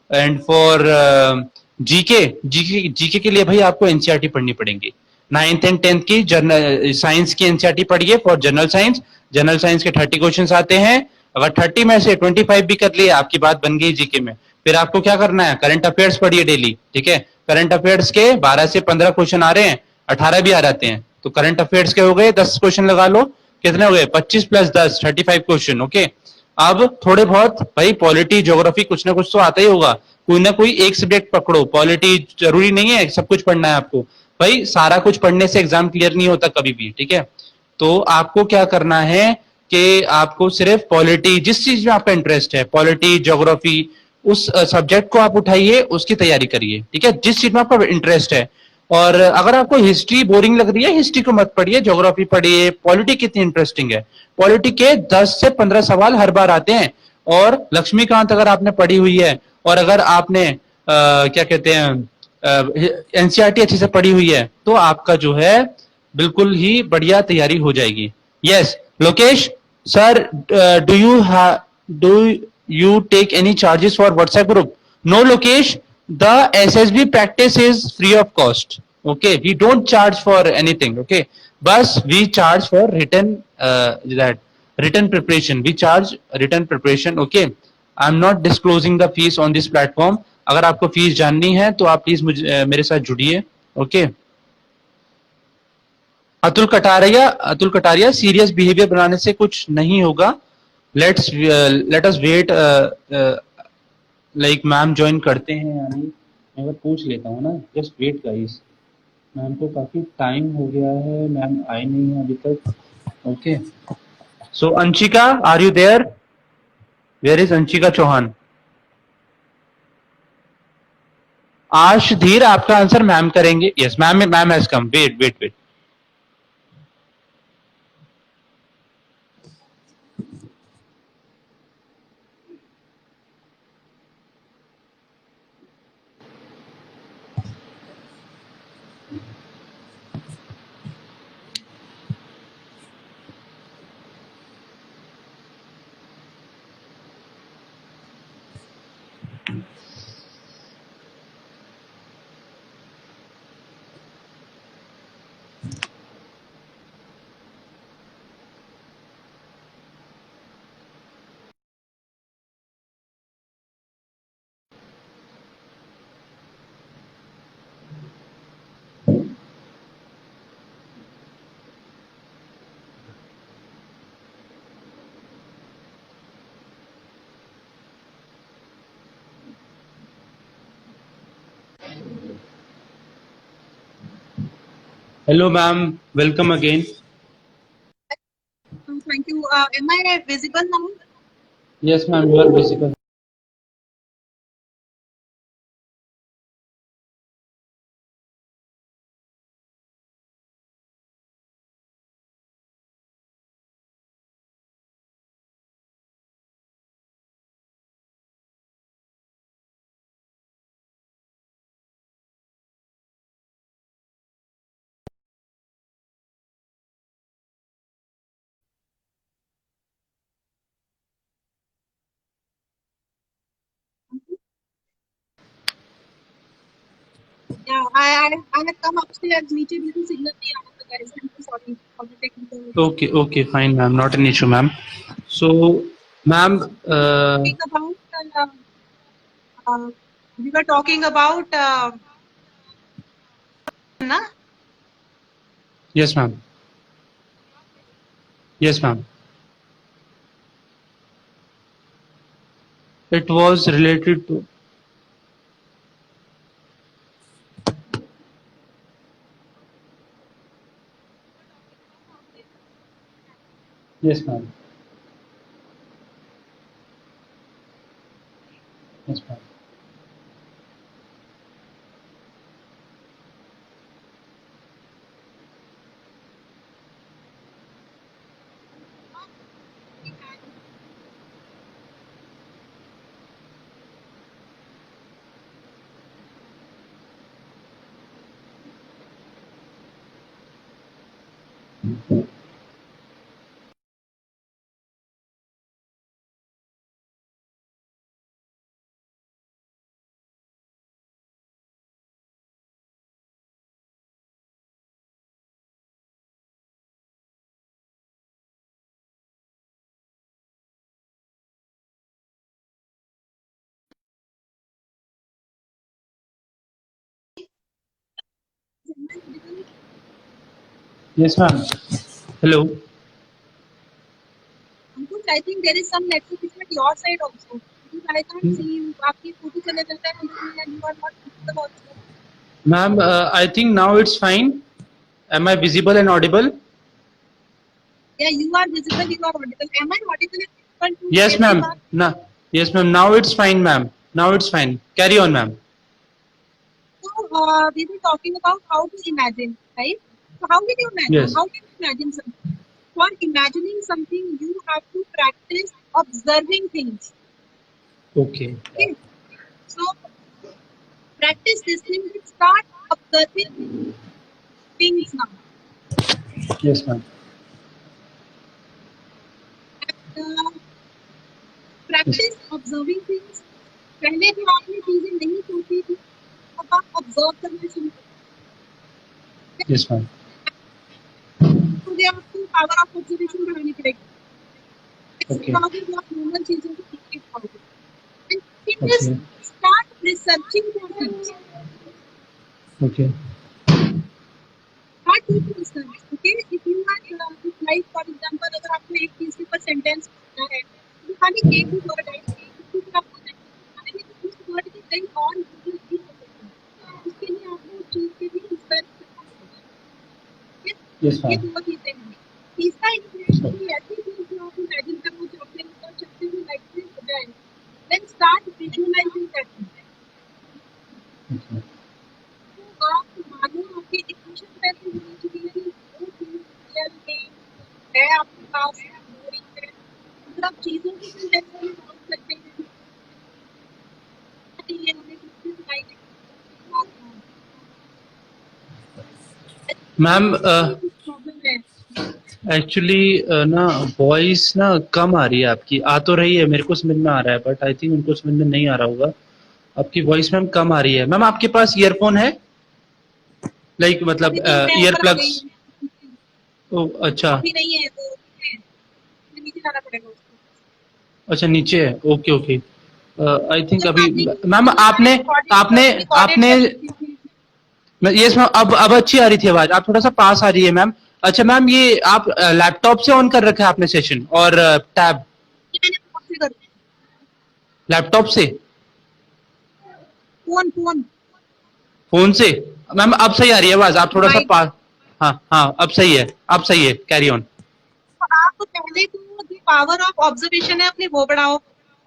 And for GK, GK के लिए भाई आपको NCERT पढ़नी पड़ेगी, 9th and 10th की जनरल साइंस की एनसीईआरटी पढ़िए for general science. General science के 30 क्वेश्चंस आते हैं, अगर 30 में से 25 भी कर लिए, आपकी बात बन गई जीके में। फिर आपको क्या करना है, करंट अफेयर्स पढ़िए डेली, ठीक है। करंट अफेयर्स के 12 से 15 क्वेश्चन आ रहे हैं, 18 भी आ जाते हैं, तो करंट अफेयर्स के हो गए 10 क्वेश्चन लगा लो, कितने हो गए, 25 प्लस 10 35 क्वेश्चन, ओके। अब थोड़े बहुत भाई पॉलिटी ज्योग्राफी कुछ ना कुछ तो आता ही होगा, कोई ना कोई एक सब्जेक्ट पकड़ो, पॉलिटी जरूरी नहीं है सब कुछ पढ़ना है आपको, भाई सारा कुछ पढ़ने से एग्जाम क्लियर नहीं होता कभी भी, ठीक है। तो आपको क्या करना है कि आपको सिर्फ पॉलिटी, जिस चीज में आपका इंटरेस्ट है, पॉलिटी ज्योग्राफी, उस सब्जेक्ट को आप उठाइए, उसकी तैयारी करिए, ठीक है, जिस चीज में आपका इंटरेस्ट है। और अगर आपको हिस्ट्री बोरिंग लग रही है, हिस्ट्री को मत पढ़िए, ज्योग्राफी पढ़िए। पॉलिटी कितनी इंटरेस्टिंग है, पॉलिटी के 10 से 15 सवाल हर बार आते हैं। और लक्ष्मीकांत अगर आपने पढ़ी हुई है, और अगर आपने क्या कहते हैं एनसीईआरटी अच्छे से पढ़ी हुई है, तो आपका जो है बिल्कुल ही बढ़िया तैयारी हो जाएगी। Yes Lokesh sir, do you take any charges for WhatsApp group? No, Lokesh, the SSB practice is free of cost. Okay, we don't charge for anything. Okay, but we charge for written that written preparation. We charge written preparation. Okay, I'm not disclosing the fees on this platform. अगर आपको fees जाननी है तो आप please मुझे मेरे साथ जुड़िए, okay. Atul Kataria, serious behaviour बनाने से कुछ नहीं होगा, let us wait, like ma'am join करते हैं या नहीं, मैं अगर पूछ लेता हूँ ना, जस्ट वेट गाइस, मैम को काफी टाइम हो गया है, मैम आए नहीं है अभी तक, okay. So Anshika, are you there, where is Anshika Chauhan? Aash Dhir, आपका आंसर मैम करेंगे, yes ma'am, ma'am has come, wait wait wait. Hello, ma'am. Welcome again. Thank you. Am I visible now? Yes, ma'am. You are visible. Yeah, I have come upstairs. नीचे बिल्कुल signal नहीं आ रहा था guys. I'm so sorry for the technical. Okay, okay, fine, ma'am. Not an issue, ma'am. So, ma'am, Talking about uh, we were talking about na? yes, ma'am. Yes, ma'am. It was related to. Yes, ma'am. Yes, ma'am. Yes, ma'am. Hello. Ankush, I think there is some network issue at your side also. Because I can't see you. आपकी photo चले जाता है बीच में and you are not visible also. Ma'am, I think now it's fine. Am I visible and audible? Yeah, you are visible. You are audible. Am I audible and visible to Yes, ma'am. everyone? Yes, ma'am. Now it's fine, ma'am. Now it's fine. Carry on, ma'am. So we were talking about how to imagine, right? So how will you imagine? Yes. How can you imagine something? For imagining something, you have to practice observing things. Okay. Okay. So practice this thing. But start observing things now. Yes, ma'am. Uh, Yes. practice observing things. पहले जो आपने चीजें नहीं सोची थी, अब आप observe करना शुरू करें। Yes, ma'am. तो ये आपको पावर ऑफ ऑब्जर्वेशन बढ़ानी पड़ेगी। Okay. पाओगे तो आप नॉर्मल चीजों को सीख पाओगे। And it is Okay. start researching for things. Okay. Start doing research. Okay, if you are like for example अगर आपको एक चीज के ऊपर सेंटेंस लिखना है, तो खाली एक ही वर्ड है, उसके ऊपर आपको सेंटेंस लिखना है, लेकिन उस वर्ड के कई और यूजेस भी हो सकते हैं। उसके लिए आपको उस चीज के लिए रिसर्च करना पड़ेगा। Yes, ये ma'am. दो चीजें हैं। तीसरा इमेजिनेशन कोई ऐसी चीज जो आप इमेजिन करना चाहते हैं और चाहते हो लाइफ में हो जाए, then start visualising that thing. Okay. तो आप मानो आपके इक्वेशन ऐसे होनी चाहिए कि वो चीज रियल में है आपके पास, बोरिंग है, अगर आप चीजों को सेंटेंस में डाल सकते हैं, ये हमें कुछ भी सुनाई नहीं। मैम कुछ प्रॉब्लम है। एक्चुअली ना वॉइस ना कम आ रही है आपकी, आ तो रही है, मेरे को समझ में आ रहा है, बट आई थिंक उनको समझ में नहीं आ रहा होगा। आपकी वॉइस मैम कम आ रही है। मैम आपके पास ईयरफोन है, लाइक मतलब अभी तो मैं ईयर ऊपर आ प्लग्स? गई हूँ। ओ अच्छा। अभी नहीं है तो नीचे जाना पड़ेगा उसको। अच्छा नीचे है, ओके ओके। आई थिंक जब अभी आपने मैम आपने आपने रिकॉर्डेड आपने कर ली थी। यस मैम, अब अच्छी आ रही थी आवाज, आप थोड़ा सा पास आ रही है मैम। अच्छा मैम, ये आप लैपटॉप से ऑन कर रखा है आपने सेशन और टैब? मैंने फोन से कर लैपटॉप से? फोन फोन फोन से? मैम अब सही आ रही है आवाज, आप थोड़ा सा माइक पास। हाँ हाँ, अब सही है, अब सही है, कैरी ऑन। तो आप पहले तो जो पावर ऑफ ऑब्जर्वेशन है अपनी वो बढ़ाओ,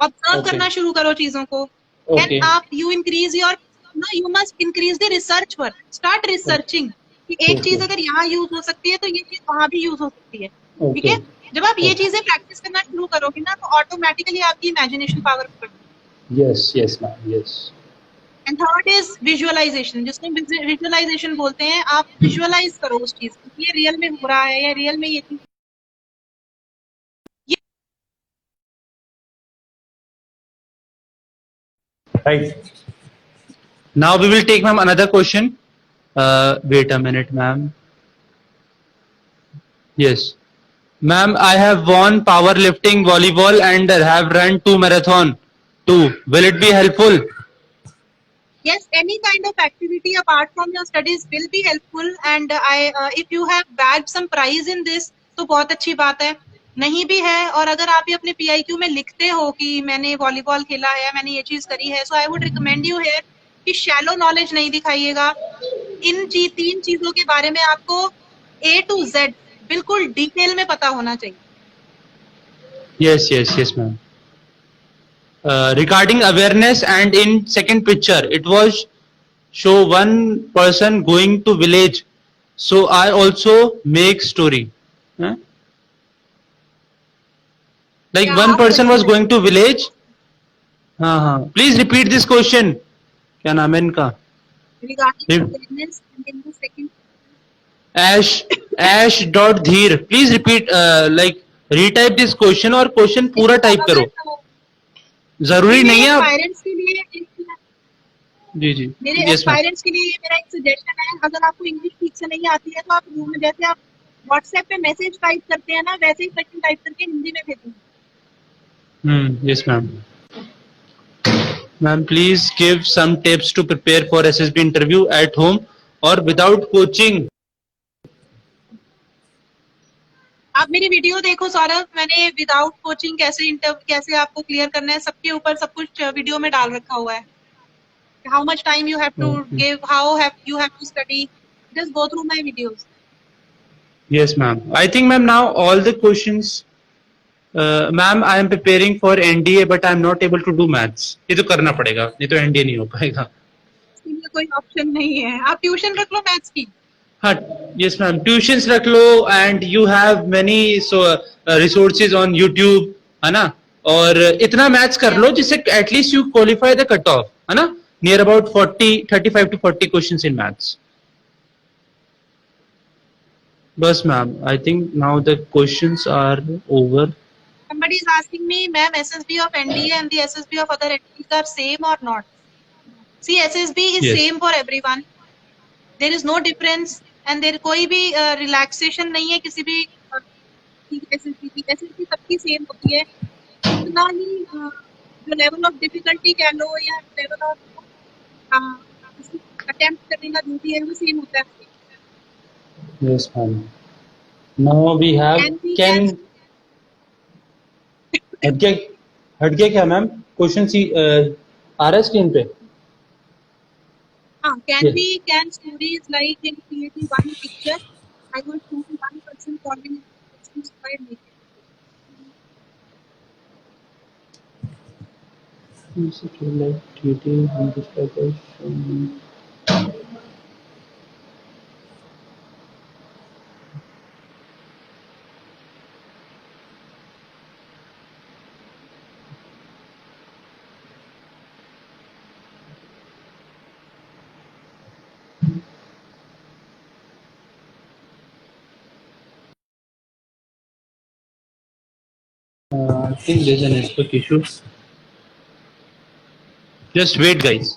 ऑब्जर्व ओके करना शुरू करो चीजों को। देन ओके आप you increase your, no you must increase the research work, start researching कि एक ओके चीज अगर यहाँ यूज हो सकती है तो ये चीज वहां भी यूज हो सकती है। ठीक ओके है, जब आप ये चीजें प्रैक्टिस करना शुरू करोगे ना तो ऑटोमेटिकली आपकी इमेजिनेशन पावर बढ़ेगी। Yes yes ma'am yes. And third is visualisation, जिसको विजुअलाइजेशन बोलते हैं। आप विजुअलाइज करो उस चीज को, ये रियल में हो रहा है या रियल में ये चीज। Right. Now we will take ma'am another question. Wait a minute, ma'am. Yes, ma'am. I have won powerlifting, volleyball, and have run 2 marathon too. Will it be helpful? Yes, any kind of activity apart from your studies will be helpful, and I if you have bagged some prize in this तो बहुत अच्छी बात है। नहीं भी है और अगर आप ये अपने PIQ में लिखते हो कि मैंने वॉलीबॉल खेला है, मैंने ये चीज करी है, so I would recommend you here कि शैलो नॉलेज नहीं दिखाइएगा। इन तीन चीजों के बारे में आपको A to Z बिल्कुल डिटेल में पता होना चाहिए। Yes, yes, yes, ma'am. Regarding awareness, and in second picture, it was show one person going to village. So I also make story. Huh? Like क्या one आप person was बताइए going to village. हाँ हाँ, please repeat this question. क्या नाम है इनका? Regarding awareness and in the second. Ash Ash dot Dheer. Please repeat, like retype this question और question पूरा type अगर करो. जरूरी मेरे नहीं है आप. एस्पायरेंट्स के लिए जी जी. मेरे Yes ma'am. एस्पायरेंट्स के लिए ये मेरा एक सजेशन है, अगर आपको इंग्लिश ठीक से नहीं आती है तो आप रूम में जैसे आप व्हाट्सएप पे मैसेज टाइप करते हैं ना वैसे ही क्वेश्चन टाइप करके हिंदी में भेजें। Yes ma'am. Ma'am, please give some tips to prepare for SSB interview at home or without coaching. आप मेरी वीडियो देखो सौरभ, मैंने विदाउट कोचिंग कैसे आपको क्लियर करना है सबके ऊपर सब कुछ वीडियो में डाल रखा हुआ है। How much time you have to Okay. Give, how have you have to study, just go through my videos. Yes ma'am. I think ma'am now all the questions. Ma'am, I am preparing for NDA but I am not able to do maths. ये तो करना पड़ेगा, नहीं तो NDA नहीं हो पाएगा. इसके लिए कोई ऑप्शन नहीं है, आप ट्यूशन रख लो मैथ्स की। हाँ, yes ma'am. Tuitions रख लो and you have many resources on YouTube, है ना? और इतना मैथ्स कर लो जिससे at least you qualify the cut off, है ना? Near about 35 to 40 questions in maths. बस ma'am, I think now the questions are over. Somebody is asking me, ma'am, SSB of NDA and the SSB of other entities are same or not? See, SSB is Yes. same for everyone. There is no difference and there कोई भी relaxation नहीं है किसी भी SSB की। SSB सबकी same होती है, उतना ही जो लेवल ऑफ डिफिकल्टी कह लो या लेवल ऑफ अटेम्प्ट करने का जो भी है वो सेम होता है। Yes ma'am. Now we have can be can. Can हट गया, हट गया क्या मैम? क्वेश्चन सी आ रहा है स्क्रीन पे? can Yes. be can stories like in creating one picture. I will show you one person following instructions by making. Like treating on this purpose. I think there's a network issue. Just wait, guys.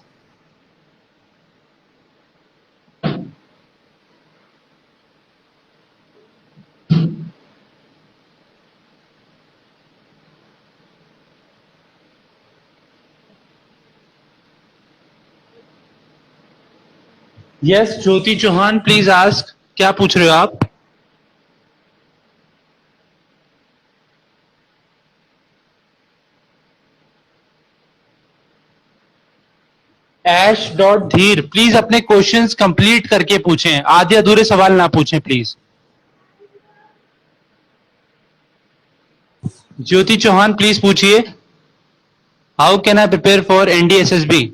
Yes, Jyoti Chauhan, please ask. क्या पूछ रहे हो आप? Ash dot Dhir, please अपने questions complete करके पूछें, आधे अधूरे सवाल ना पूछें प्लीज। ज्योति चौहान प्लीज पूछिए, how can I prepare for NDSSB?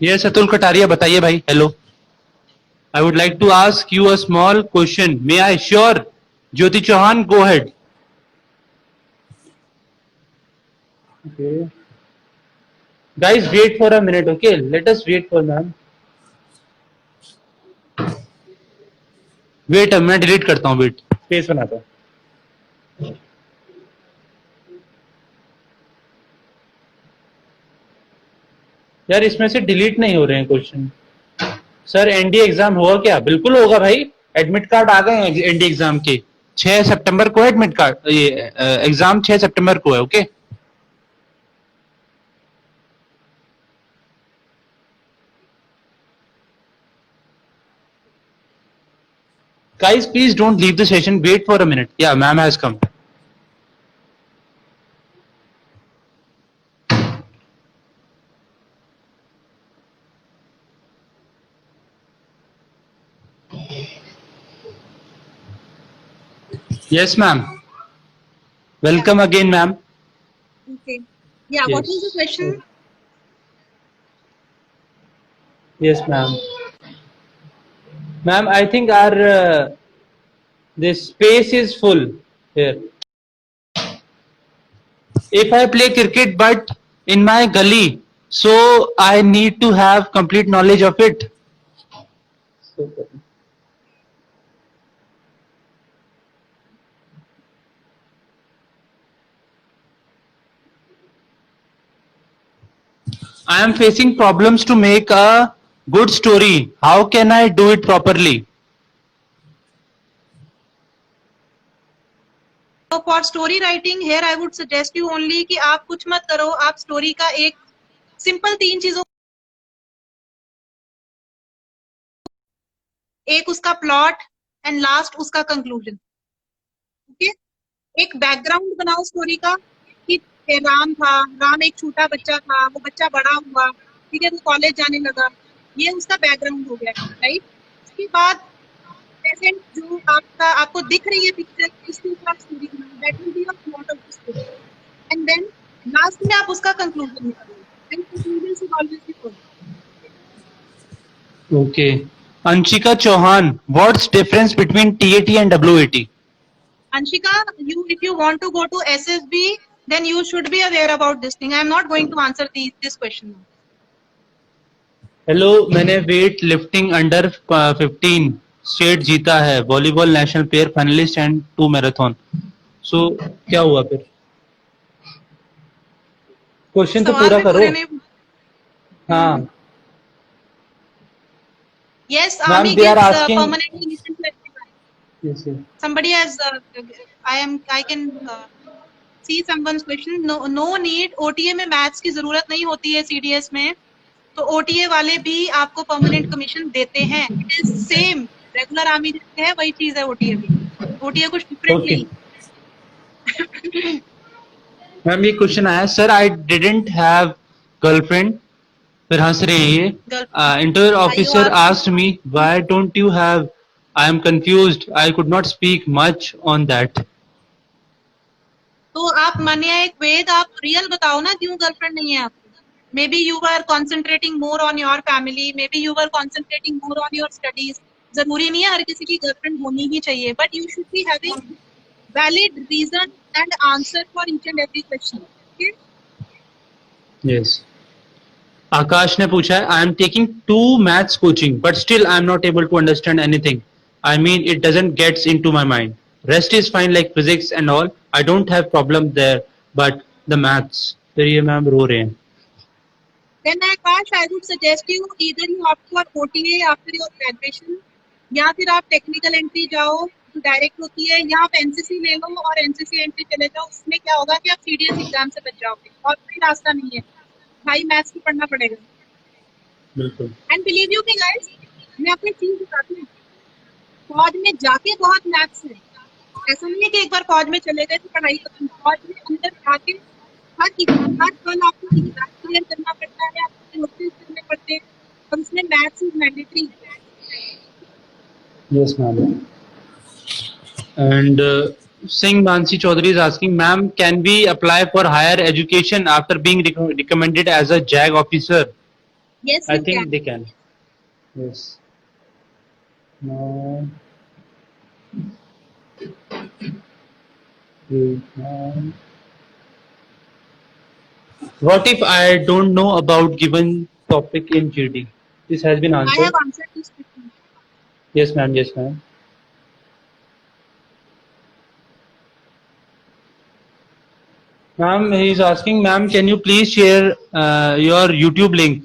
Yes Atul Kataria, बताइए भाई। Hello, I would like to ask you a small question. May I? Sure. Jyoti Chauhan, go ahead. Okay. Guys, wait for a minute, okay? Let us wait for ma'am. Wait, मैं delete करता हूँ, wait. Space बनाता हूँ. यार इसमें से delete नहीं हो रहे हैं क्वेश्चन। सर एनडीए एग्जाम हुआ क्या? बिल्कुल होगा भाई, एडमिट कार्ड आ गए हैं एनडीए एग्जाम के। 6 सितंबर को एडमिट कार्ड, ये एग्जाम 6 सितंबर को है, okay? Guys, please don't leave the session. Wait for a minute. Yeah, ma'am has come. Yes, ma'am. Welcome again, ma'am. Okay. Yeah, what Yes. is the question? Yes, ma'am. Ma'am, I think our this space is full here. If I play cricket but in my gully, so I need to have complete knowledge of it. I am facing problems to make a good story. How can I do it properly? So for story writing here I would suggest you only कि आप कुछ मत करो, आप story का एक simple 3 चीजों, एक उसका प्लॉट एंड लास्ट उसका कंक्लूजन। ओके, एक बैकग्राउंड बनाओ स्टोरी का कि राम था, राम एक छोटा बच्चा था, वो बच्चा बड़ा हुआ, ठीक है, वो कॉलेज जाने लगा, ये उसका बैकग्राउंड हो गया, राइट? उसके बाद प्रेजेंट जो आपको दिख रही है पिक्चर, इसके ऊपर आप स्टोरी बनाओ, that will be your plot of the story, and then last में आप उसका कंक्लूजन निकालो, and conclusion is always the plot. Okay. Anshika Chauhan, what's difference between TAT and WAT? Anshika, if you want to go to SSB, then you should be aware about this thing. I am not going to answer this question now. Hello, मैंने weight lifting under 15 state जीता है, volleyball national player, finalist and 2 marathon. So क्या हुआ फिर? Question तो पूरा करो। हाँ। Yes, Ma'am, army they are gives asking- permanent commission to everyone. Yes, yes. Somebody has, I can see someone's question. No need. OTA में maths की जरूरत नहीं होती है CDS में, तो OTA वाले भी आपको परमानेंट कमीशन देते हैं। It is same, regular army जैसे है वही चीज है OTA भी। OTA कुछ डिफरेंट नहीं। मैम ये क्वेश्चन आया, sir I didn't have girlfriend, फिर हंस रहे हैं ये। Interview officer asked me why don't you have, I am confused, I could not speak much on that. तो आप मानिए एक वेद, आप रियल बताओ ना क्यों गर्लफ्रेंड नहीं है आपकी। Maybe you are concentrating more on your family, maybe you are concentrating more on your studies. जरूरी नहीं है हर किसी की गर्लफ्रेंड होनी ही चाहिए, but you should be having valid reason and answer for each and every question. Yes. Akash ने पूछा है, I am taking 2 maths coaching but still I am not able to understand anything, I mean it doesn't gets into my mind, rest is fine like physics and all, I don't have problem there but the maths. फिर ये ma'am रो रहे हैं। Then Akash, I would suggest you either you opt for OTA after your graduation, या फिर आप technical entry जाओ जो direct होती है, या आप एनसीसी ले लो और एनसीसी एंट्री चले जाओ। उसमें क्या होगा कि आप CDS एग्जाम से बच जाओगे और कोई रास्ता नहीं है। भाई मैथ्स भी पढ़ना पड़ेगा। बिल्कुल। And believe you me guys, मैं आपको एक चीज बताती हूँ, फौज में जाके बहुत मैथ्स है। ऐसा नहीं है कि एक बार फौज में चले गए तो पढ़ाई खत्म। फौज में अंदर जाके हर पल आपको एग्जाम क्लियर करना पड़ता है, आपको नोट्स करने पड़ते हैं, और उसमें maths is mandatory. Yes, ma'am. And Singh Mansi Chaudhary is asking, ma'am, can we apply for higher education after being recommended as a JAG officer? Yes I you think can. they can. Yes. No. What if I don't know about given topic in GD? This has been I answered. Have answered this question. Yes, ma'am. Yes, ma'am. Ma'am, he is asking, ma'am, can you please share your YouTube link?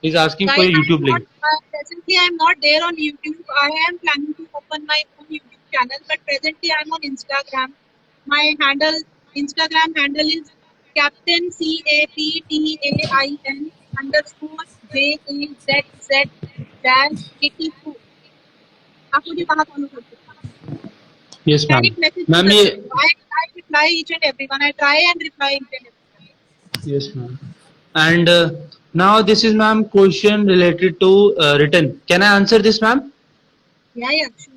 He's asking for Guys, your I am YouTube not link. presently I am not there on YouTube. I am planning to open my own YouTube channel, but presently I am on Instagram. My handle, Instagram handle is Captain CAPTAIN underscore JAZZ dash 82। आप मुझे वहाँ follow कर सकते हैं। Yes, ma'am. Direct message भी Ma'am, कर ये सकते हो। I reply each and everyone. I try and reply each and everyone. yes, ma'am. And now this is, ma'am, question related to written. Can I answer this, ma'am? Yeah, sure.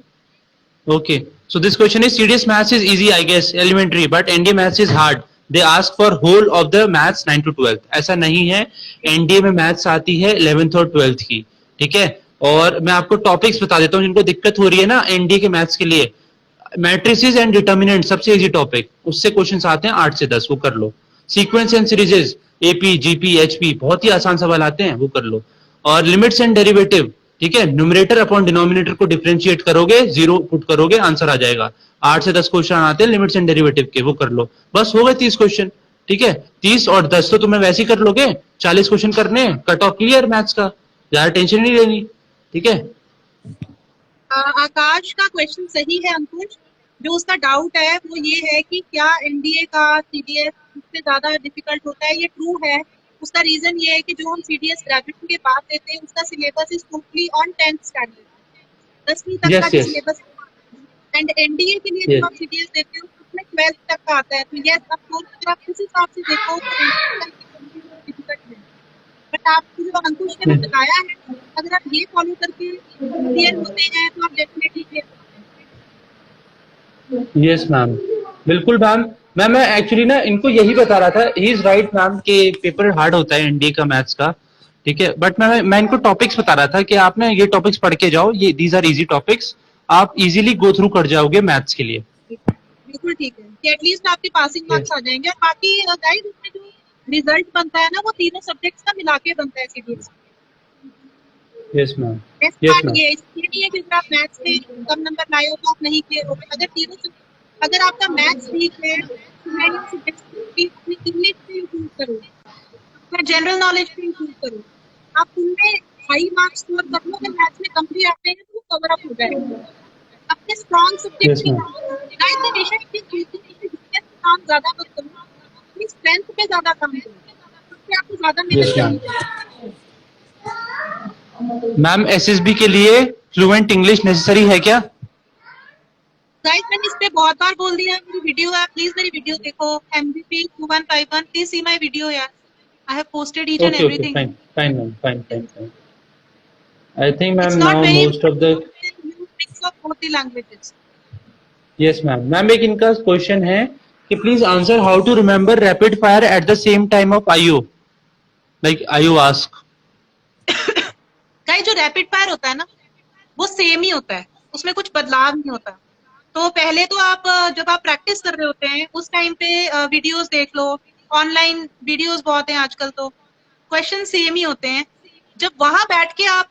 Okay. So this question is CDS maths is easy, I guess, elementary, but NDA maths is hard. They ask for whole of the maths 9 to 12. ऐसा नहीं है, NDA में maths आती है 11th और 12th की, ठीक है? और मैं आपको टॉपिक्स बता देता हूँ जिनको दिक्कत हो रही है ना NDA के मैथ्स के लिए। मैट्रिसेस एंड डिटर्मिनेंट सबसे इजी टॉपिक, उससे क्वेश्चंस आते हैं 8 से 10, वो कर लो। Sequence and series, AP, GP, HP, बहुत ही आसान सवाल आते हैं, वो कर लो। और लिमिट्स एंड डेरिवेटिव, ठीक है, न्यूमरेटर अपॉन डिनोमिनेटर को डिफरेंशिएट करोगे, जीरो पुट करोगे, आंसर आ जाएगा। 8 से 10 क्वेश्चन आते हैं लिमिट्स एंड डेरिवेटिव के, वो कर लो। बस हो गए 30 क्वेश्चन, ठीक है। 30 और 10 तो तुम्हें वैसे ही कर लोगे, 40 क्वेश्चन करने, कट ऑफ क्लियर मैथ्स का, ज्यादा टेंशन नहीं लेनी, ठीक है। आकाश का क्वेश्चन सही है अंकुश। जो उसका डाउट है वो ये है कि क्या एनडीए का सीडीएस उससे ज्यादा डिफिकल्ट होता है। ये ट्रू है। उसका रीजन ये है कि जो हम सीडीएस ग्रेजुएशन के बाद देते हैं उसका syllabus is totally on 10th standard, 10वीं तक का Yes, जो yes, सिलेबस। एंड एनडीए के लिए yes, जो आप सीडीएस देते हो उसमें 12th तक का आता है। तो यस ऑफ कोर्स अगर आप उस हिसाब से देखो तो डिफिकल्ट है। बट आपको जो अंकुश ने बताया है, अगर आप ये फॉलो करके क्लियर होते हैं तो आप डेफिनेटली क्लियर होते हैं। यस मैम, बिल्कुल मैम। मैं एक्चुअली ना इनको यही बता रहा था, ही इज राइट मैम, कि पेपर हार्ड होता है एनडीए का मैथ्स का, ठीक है। बट मैं इनको टॉपिक्स बता रहा था कि आप ना ये टॉपिक्स पढ़ के जाओ, ये दीज आर इजी टॉपिक्स, आप इजीली गो थ्रू कर जाओगे मैथ्स के लिए। बिल्कुल ठीक है कि एटलीस्ट आपके पासिंग मार्क्स आ जाएंगे। और बाकी गाइस उसमें जो रिजल्ट बनता है ना वो तीनों सब्जेक्ट्स का मिला के बनता है CDS. Yes ma'am, best yes part ma'am, ये नहीं है कि अगर आप मैथ्स में कम नंबर लाए हो तो आप नहीं क्लियर हो गए। अगर आपका मैथ्स वीक है तो मैंने अपनी इंग्लिश पे इम्प्रूव करो, अपना जनरल नॉलेज पे इम्प्रूव करो। आप उनमें हाई मार्क्स स्कोर कर लो। अगर मैथ्स में कम भी आते हैं तो वो कवर अप हो जाएगा। अपने स्ट्रॉन्ग सब्जेक्ट यस की मैम, गाइस हमेशा एक चीज कहती हूँ कि वीकनेस पे काम ज्यादा मत करो, अपनी स्ट्रेंथ पे ज्यादा काम करो, उससे आपको ज्यादा मेहनत यस मैम। करनी पड़ेगी। मैम एसएसबी के लिए फ्लुएंट इंग्लिश नेसेसरी है क्या? गाइस मैंने इस पे बहुत बार बोल दिया, मेरी वीडियो है, प्लीज मेरी वीडियो देखो। MVP 2151, please see my video यार। I have posted each and okay okay, everything. Fine fine ma'am, fine fine fine. I think ma'am it's not now very most of the mix of both the languages. Yes ma'am. Ma'am एक इनका question है कि please answer how to remember rapid fire at the same time of IO, like IO ask. Guys जो rapid fire होता है ना वो same ही होता है, उसमें कुछ बदलाव नहीं होता। तो पहले तो आप जब आप प्रैक्टिस कर रहे होते हैं उस टाइम पे वीडियोस देख लो, ऑनलाइन वीडियोस बहुत हैं आजकल, तो क्वेश्चन सेम ही होते हैं। जब वहां बैठ के आप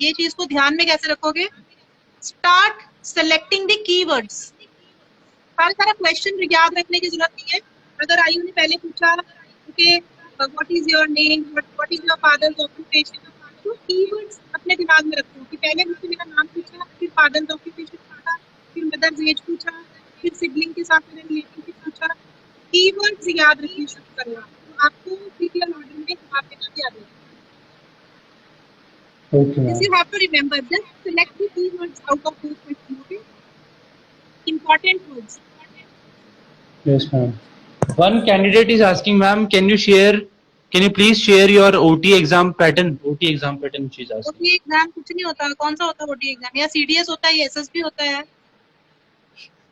ये चीज को ध्यान में कैसे रखोगे, स्टार्ट सेलेक्टिंग द कीवर्ड्स। हर सारा क्वेश्चन याद रखने की जरूरत नहीं है। अगर आयु ने पहले पूछा कि what is your name, what is your fathers occupation, तो कीवर्ड्स अपने दिमाग में रखो कि पहले मुझसे मेरा नाम पूछा, फिर फादर्स ऑक्यूपेशन पूछा, फिर मदर्स एज पूछा, फिर सिबलिंग के साथ मेरे रिलेशनशिप पूछा। कीवर्ड्स याद रखने शुरू करो, तो आपको सीरियल ऑर्डर में Okay, This ma'am. you have to remember. Just select the keywords out of those questions. Okay? Important words. Yes, ma'am. One candidate is asking, ma'am, can you please share your OT exam pattern? OT exam pattern she's asking. OT exam कुछ नहीं होता. कौन सा होता है OT exam? या CDS होता है या SSB होता है?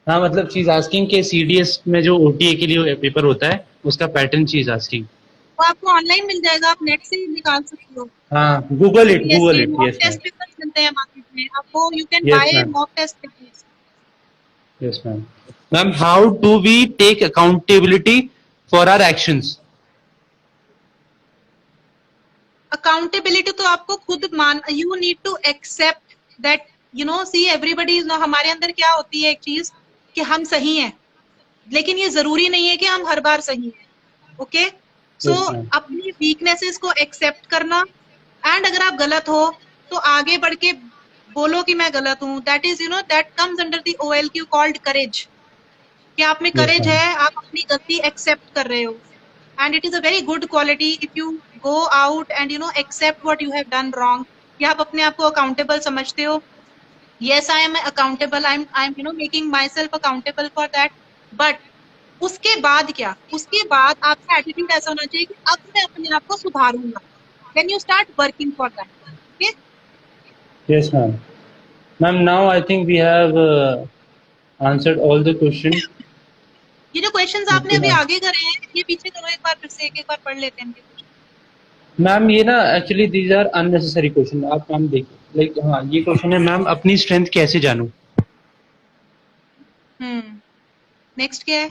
हाँ मतलब शी इज आस्किंग कि CDS में जो OTA के लिए पेपर होता है उसका पैटर्न शी इज आस्किंग. वो आपको ऑनलाइन मिल जाएगा. आप नेट से निकाल सकते हो. हाँ गूगल इट ऐसे mock yes ma'am. Test papers मिलते हैं मार्केट में. आपको you can Yes, bye ma'am. Mock test papers. Yes, ma'am. Ma'am, how do we take accountability for our actions? Accountability तो आपको खुद मान. You need to accept that you know see everybody is no. हमारे अंदर क्या होती है एक चीज कि हम सही हैं, लेकिन ये जरूरी नहीं है कि हम हर बार सही हैं. Okay so Yes, ma'am. अपनी वीकनेसेस को एक्सेप्ट करना. एंड अगर आप गलत हो तो आगे बढ़ के बोलो कि मैं गलत हूँ. That is you know that comes under the OLQ called courage. कि आप में Yes, करेज ma'am. है, आप अपनी गलती एक्सेप्ट कर रहे हो. And it is a very good quality if you go out and you know accept what you have done wrong. या आप अपने आप को accountable समझते हो. Yes, I am accountable. I'm you know making myself accountable for that. But उसके बाद क्या? उसके बाद आपका attitude ऐसा होना चाहिए कि अब मैं अपने आप को सुधारूंगा. Then you start working for that. Okay? Yes, ma'am. Ma'am, now I think we have answered all the questions. ये जो questions आपने Okay, अभी ma'am. आगे करे हैं, ये पीछे करो एक बार फिर से. एक बार पढ़ लेते हैं इनके. मैम ये ना actually these are unnecessary question. आप मैम देखिए लाइक हाँ ये क्वेश्चन है मैम अपनी स्ट्रेंथ कैसे जानूं. नेक्स्ट क्या है?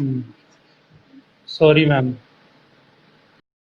Sorry ma'am.